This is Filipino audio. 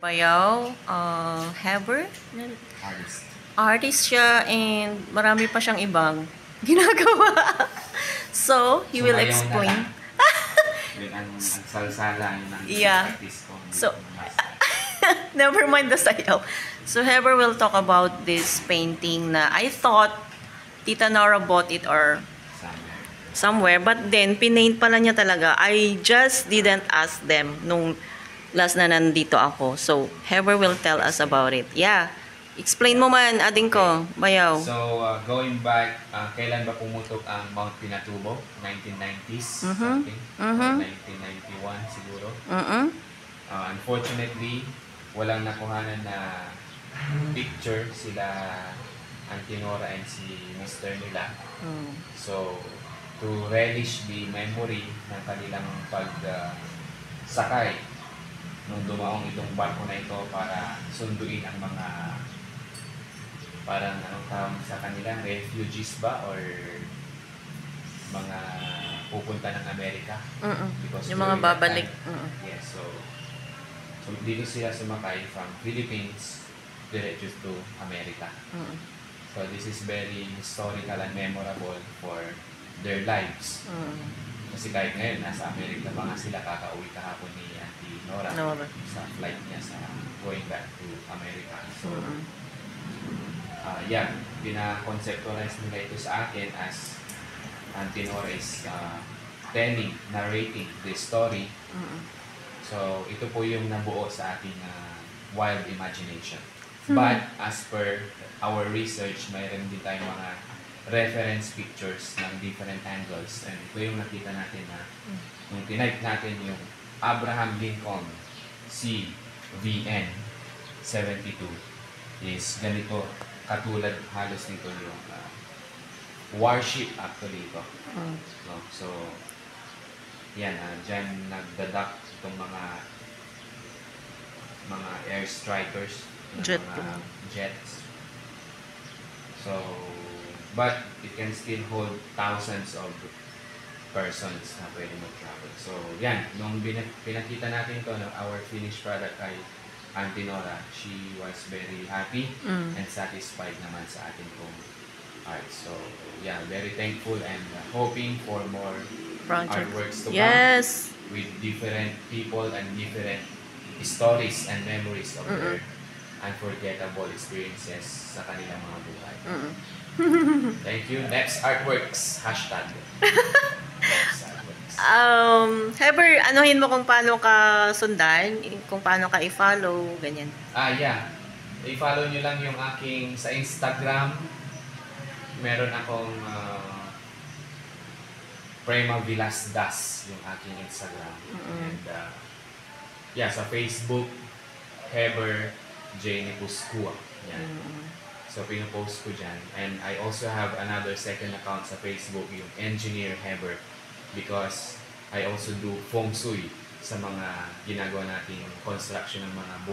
Bayaw, Heber, Artist. artist siya and marami pa siyang ibang ginagawa. So, he will Sumayaw na explain. lang. Yung ang salsala ng Yeah. artist ko. So, never mind the sayaw. So, Heber will talk about this painting na I thought Tita Nora bought it or somewhere. But then, pinaint pala niya talaga. I just didn't ask them nung last na nandito ako. So, Heber will tell us about it. Yeah. Explain mo man, ading ko. Bayaw. So, going back, kailan ba pumutok ang Mount Pinatubo? 1990s, something? Or 1991 siguro. Unfortunately, walang nakuhanan na picture sila Auntie Nora and si Mr. nila. So, to relish the memory ng kanilang pagsakay nung dumaong itong barko na ito para sunduin ang mga parang anong tawag sa kanila, refugees ba or mga pupunta ng Amerika. Because Yung mga during that babalik. time, yes, so dito sila sumakay from Philippines diretso to Amerika. So this is very historical and memorable for their lives. Kasi kahit ngayon, nasa Amerika pa nga sila, kakauwi kahapon ni Auntie Nora sa flight niya sa going back to America. So, pina-conceptualize nila ito sa akin as Auntie Nora is narrating the story. So, ito po yung nabuo sa ating wild imagination. But, as per our research, mayroon din tayong mga reference pictures ng different angles. And ito yung nakita natin na nung tinype natin yung Abraham Lincoln CVN 72 is ganito, katulad halos nito yung warship actually ito. No? So, yan, dyan nagdadak itong mga air strikers, mga jets. So, but it can still hold thousands of persons na pwede mag-travel. So, yan. Nung pinakita natin ito, our finished product kay Auntie Nora, she was very happy and satisfied naman sa ating pong art. So, yeah, very thankful and hoping for more artworks to come with different people and different stories and memories of their unforgettable experiences sa kanilang mga buhay. Thank you. Next artworks. Hashtag. Next artworks. Heber, anuhin mo kung paano ka sundan, kung paano ka i-follow, ganyan. Yeah. I-follow nyo lang yung aking sa Instagram. Meron akong Prema Vilas Das yung aking Instagram. And sa Facebook, Heber Jane Puscua. Yan. So, pinopost ko dyan. And I also have another second account sa Facebook, yung Engineer Heber. Because I also do feng shui sa mga ginagawa nating construction ng mga